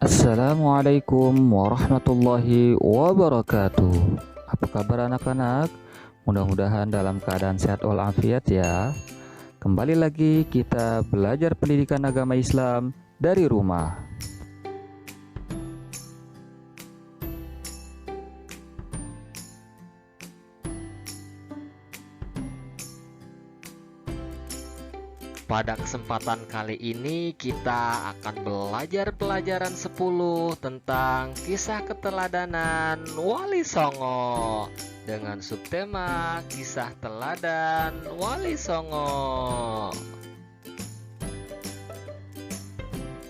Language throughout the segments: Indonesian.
Assalamualaikum warahmatullahi wabarakatuh. Apa kabar anak-anak? Mudah-mudahan dalam keadaan sehat walafiat ya. Kembali lagi kita belajar pendidikan agama Islam dari rumah. Pada kesempatan kali ini kita akan belajar pelajaran 10 tentang kisah keteladanan Wali Songo dengan subtema kisah teladan Wali Songo.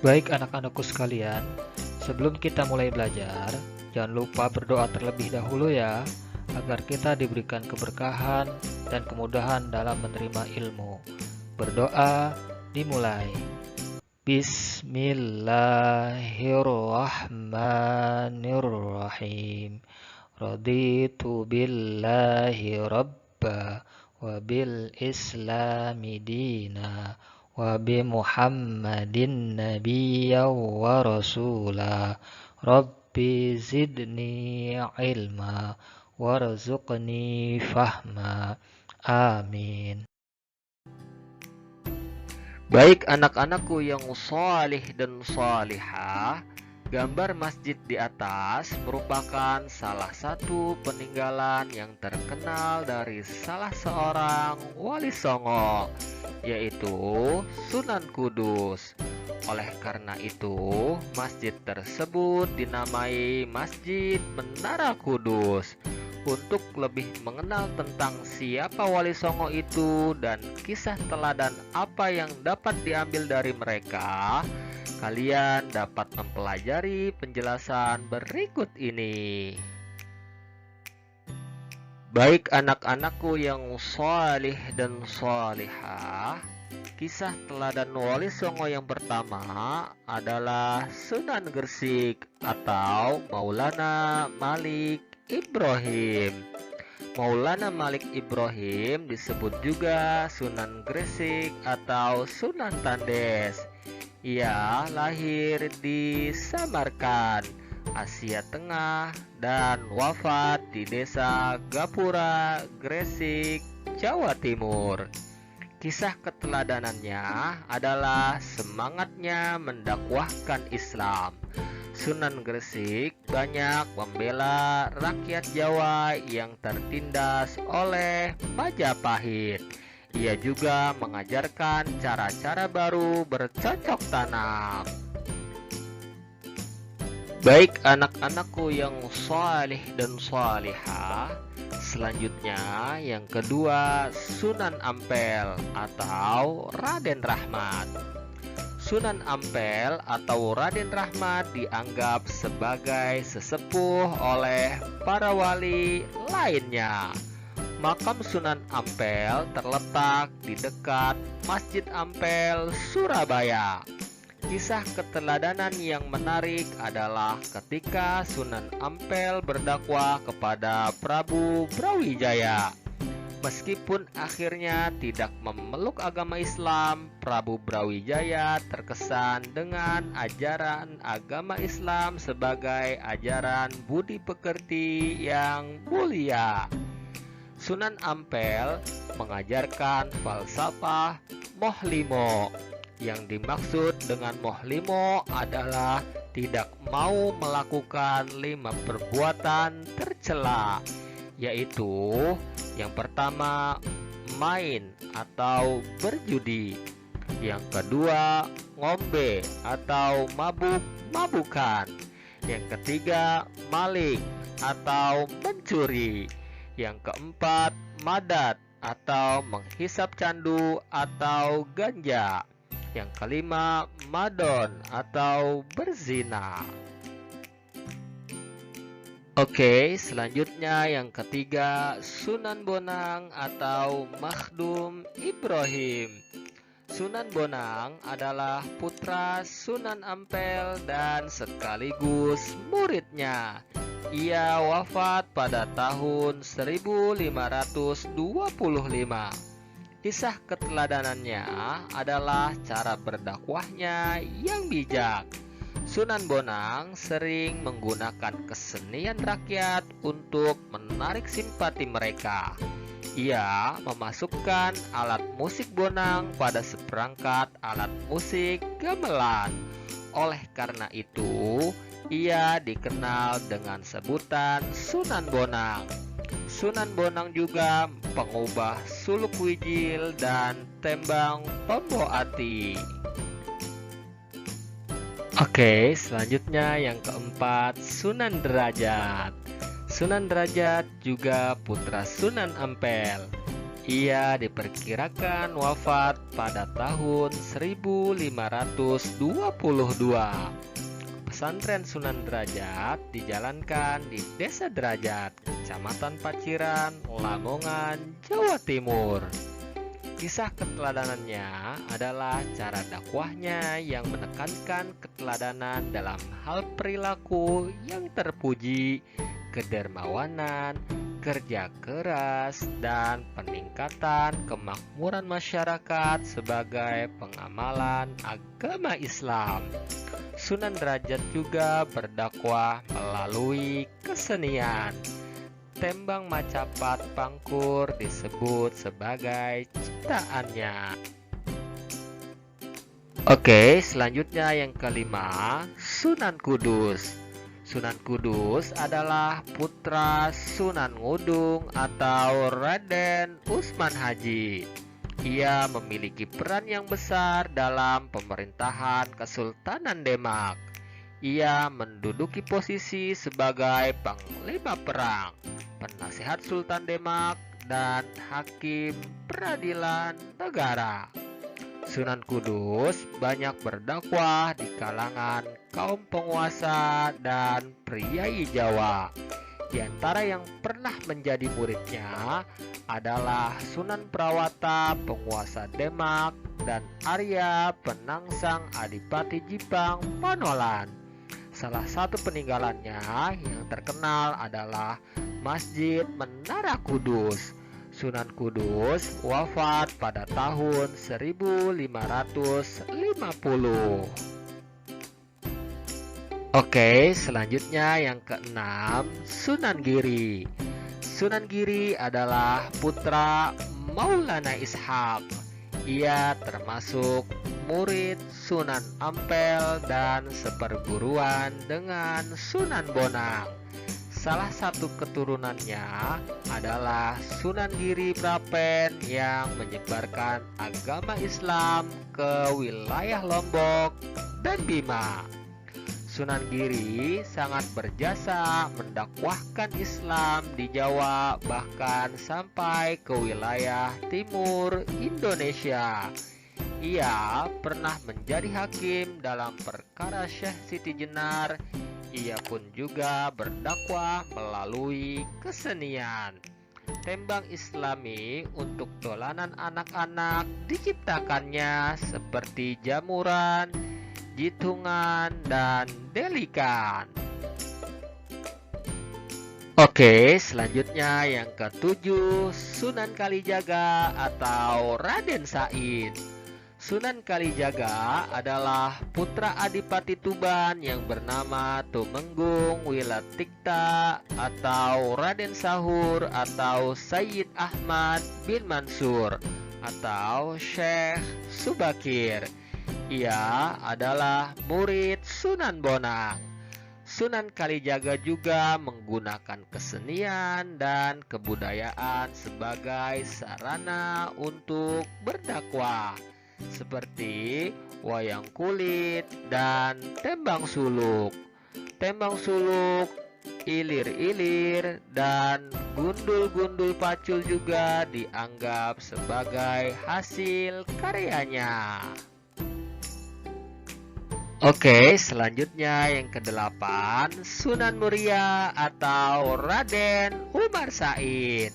Baik anak-anakku sekalian, sebelum kita mulai belajar, jangan lupa berdoa terlebih dahulu ya, agar kita diberikan keberkahan dan kemudahan dalam menerima ilmu. Berdoa dimulai. Bismillahirrahmanirrahim. Raditu billahi rabba wa bil islami dina wa bi Muhammadin nabiyya wa rasula. Rabbi zidni ilma warzuqni fahma. Amin. Baik anak-anakku yang shalih dan shalihah, gambar masjid di atas merupakan salah satu peninggalan yang terkenal dari salah seorang Wali Songo, yaitu Sunan Kudus. Oleh karena itu, masjid tersebut dinamai Masjid Menara Kudus. Untuk lebih mengenal tentang siapa Wali Songo itu dan kisah teladan apa yang dapat diambil dari mereka, kalian dapat mempelajari penjelasan berikut ini. Baik anak-anakku yang shalih dan shalihah, kisah teladan Wali Songo yang pertama adalah Sunan Gresik atau Maulana Malik Ibrahim. Maulana Malik Ibrahim disebut juga Sunan Gresik atau Sunan Tandes. Ia lahir di Samarkand, Asia Tengah, dan wafat di desa Gapura, Gresik, Jawa Timur. Kisah keteladanannya adalah semangatnya mendakwahkan Islam. Sunan Gresik banyak membela rakyat Jawa yang tertindas oleh Majapahit. Ia juga mengajarkan cara-cara baru bercocok tanam. Baik anak-anakku yang shalih dan shalihah, selanjutnya yang kedua Sunan Ampel atau Raden Rahmat. Sunan Ampel atau Raden Rahmat dianggap sebagai sesepuh oleh para wali lainnya. Makam Sunan Ampel terletak di dekat Masjid Ampel, Surabaya. Kisah keteladanan yang menarik adalah ketika Sunan Ampel berdakwah kepada Prabu Brawijaya. Meskipun akhirnya tidak memeluk agama Islam, Prabu Brawijaya terkesan dengan ajaran agama Islam sebagai ajaran budi pekerti yang mulia. Sunan Ampel mengajarkan falsafah mohlimo. Yang dimaksud dengan mohlimo adalah tidak mau melakukan 5 perbuatan tercela, yaitu yang pertama, main atau berjudi. Yang kedua, ngombe atau mabuk-mabukan. Yang ketiga, maling atau mencuri. Yang keempat, madat atau menghisap candu atau ganja. Yang kelima, madon atau berzina. Oke, selanjutnya yang ketiga Sunan Bonang atau Makhdum Ibrahim. Sunan Bonang adalah putra Sunan Ampel dan sekaligus muridnya. Ia wafat pada tahun 1525. Kisah keteladanannya adalah cara berdakwahnya yang bijak. Sunan Bonang sering menggunakan kesenian rakyat untuk menarik simpati mereka. Ia memasukkan alat musik bonang pada seperangkat alat musik gamelan. Oleh karena itu, ia dikenal dengan sebutan Sunan Bonang. Sunan Bonang juga pengubah suluk wijil dan tembang Pemboati. Oke, selanjutnya yang keempat, Sunan Derajat. Sunan Derajat juga putra Sunan Ampel. Ia diperkirakan wafat pada tahun 1522. Pesantren Sunan Derajat dijalankan di Desa Derajat, Kecamatan Paciran, Lamongan, Jawa Timur. Kisah keteladanannya adalah cara dakwahnya yang menekankan keteladanan dalam hal perilaku yang terpuji, kedermawanan, kerja keras, dan peningkatan kemakmuran masyarakat sebagai pengamalan agama Islam. Sunan Derajat juga berdakwah melalui kesenian. Tembang Macapat Pangkur disebut sebagai ciptaannya. Oke, selanjutnya yang kelima, Sunan Kudus. Sunan Kudus adalah putra Sunan Ngudung atau Raden Usman Haji. Ia memiliki peran yang besar dalam pemerintahan Kesultanan Demak. Ia menduduki posisi sebagai panglima perang, penasihat Sultan Demak, dan hakim peradilan negara. Sunan Kudus banyak berdakwah di kalangan kaum penguasa dan priai Jawa. Di antara yang pernah menjadi muridnya adalah Sunan Prawata, penguasa Demak, dan Arya Penangsang Adipati Jipang Panolan. Salah satu peninggalannya yang terkenal adalah Masjid Menara Kudus. Sunan Kudus wafat pada tahun 1550. Oke, selanjutnya yang keenam, Sunan Giri. Sunan Giri adalah putra Maulana Ishaq. Ia termasuk murid Sunan Ampel dan seperguruan dengan Sunan Bonang. Salah satu keturunannya adalah Sunan Giri Prapen yang menyebarkan agama Islam ke wilayah Lombok dan Bima. Sunan Giri sangat berjasa mendakwahkan Islam di Jawa, bahkan sampai ke wilayah timur Indonesia. Ia pernah menjadi hakim dalam perkara Syekh Siti Jenar. Ia pun juga berdakwah melalui kesenian. Tembang Islami untuk dolanan anak-anak diciptakannya seperti jamuran, jitungan, dan delikan. Oke, selanjutnya yang ketujuh, Sunan Kalijaga atau Raden Said. Sunan Kalijaga adalah putra Adipati Tuban yang bernama Tumenggung Wilatikta atau Raden Sahur atau Sayyid Ahmad bin Mansur atau Syekh Subakir. Ia adalah murid Sunan Bonang. Sunan Kalijaga juga menggunakan kesenian dan kebudayaan sebagai sarana untuk berdakwah, seperti wayang kulit dan tembang suluk. Tembang suluk, ilir-ilir, dan gundul-gundul pacul juga dianggap sebagai hasil karyanya. Oke, selanjutnya yang kedelapan, Sunan Muria atau Raden Umar Said.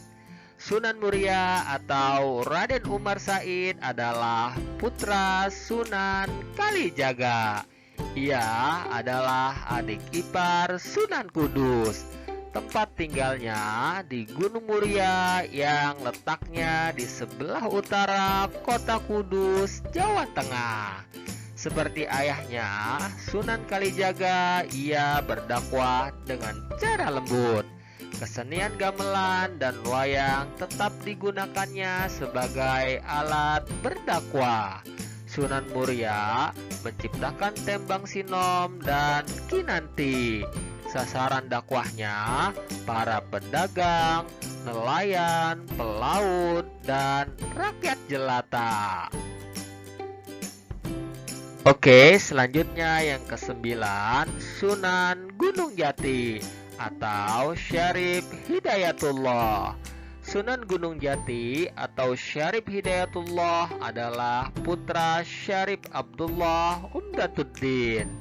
Sunan Muria atau Raden Umar Said adalah putra Sunan Kalijaga. Ia adalah adik ipar Sunan Kudus. Tempat tinggalnya di Gunung Muria yang letaknya di sebelah utara kota Kudus, Jawa Tengah. Seperti ayahnya, Sunan Kalijaga, ia berdakwah dengan cara lembut. Kesenian gamelan dan wayang tetap digunakannya sebagai alat berdakwah. Sunan Muria menciptakan tembang sinom dan kinanti. Sasaran dakwahnya para pedagang, nelayan, pelaut, dan rakyat jelata. Oke, selanjutnya yang ke-9, Sunan Gunung Jati atau Syarif Hidayatullah. Sunan Gunung Jati atau Syarif Hidayatullah adalah putra Syarif Abdullah Umdatuddin.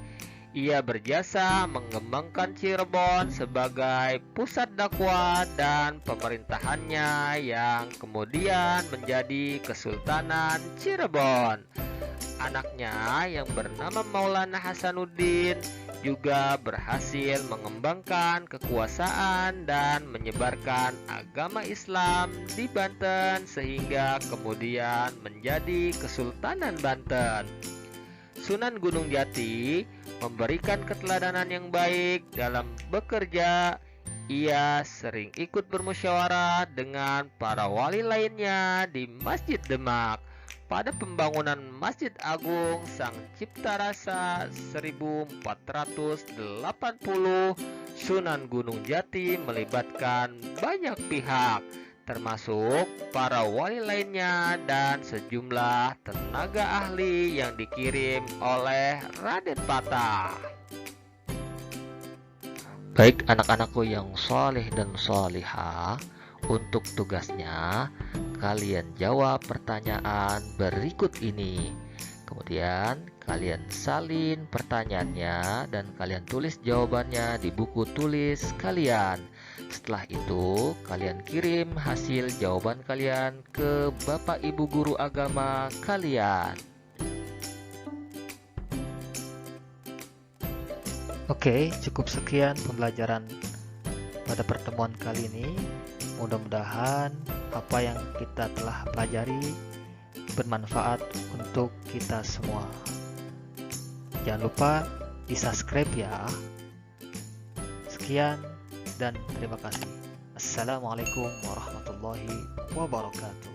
Ia berjasa mengembangkan Cirebon sebagai pusat dakwah dan pemerintahannya yang kemudian menjadi Kesultanan Cirebon. Anaknya yang bernama Maulana Hasanuddin juga berhasil mengembangkan kekuasaan dan menyebarkan agama Islam di Banten sehingga kemudian menjadi Kesultanan Banten. Sunan Gunung Jati memberikan keteladanan yang baik dalam bekerja. Ia sering ikut bermusyawarah dengan para wali lainnya di Masjid Demak. Pada pembangunan Masjid Agung Sang Cipta Rasa 1480, Sunan Gunung Jati melibatkan banyak pihak, termasuk para wali lainnya dan sejumlah tenaga ahli yang dikirim oleh Raden Patah. Baik anak-anakku yang soleh dan solihah, untuk tugasnya kalian jawab pertanyaan berikut ini. Kemudian kalian salin pertanyaannya dan kalian tulis jawabannya di buku tulis kalian. Setelah itu kalian kirim hasil jawaban kalian ke Bapak Ibu guru agama kalian. Oke, cukup sekian pembelajaran pada pertemuan kali ini. Mudah-mudahan apa yang kita telah pelajari bermanfaat untuk kita semua. Jangan lupa di subscribe ya. Sekian dan terima kasih. Assalamualaikum warahmatullahi wabarakatuh.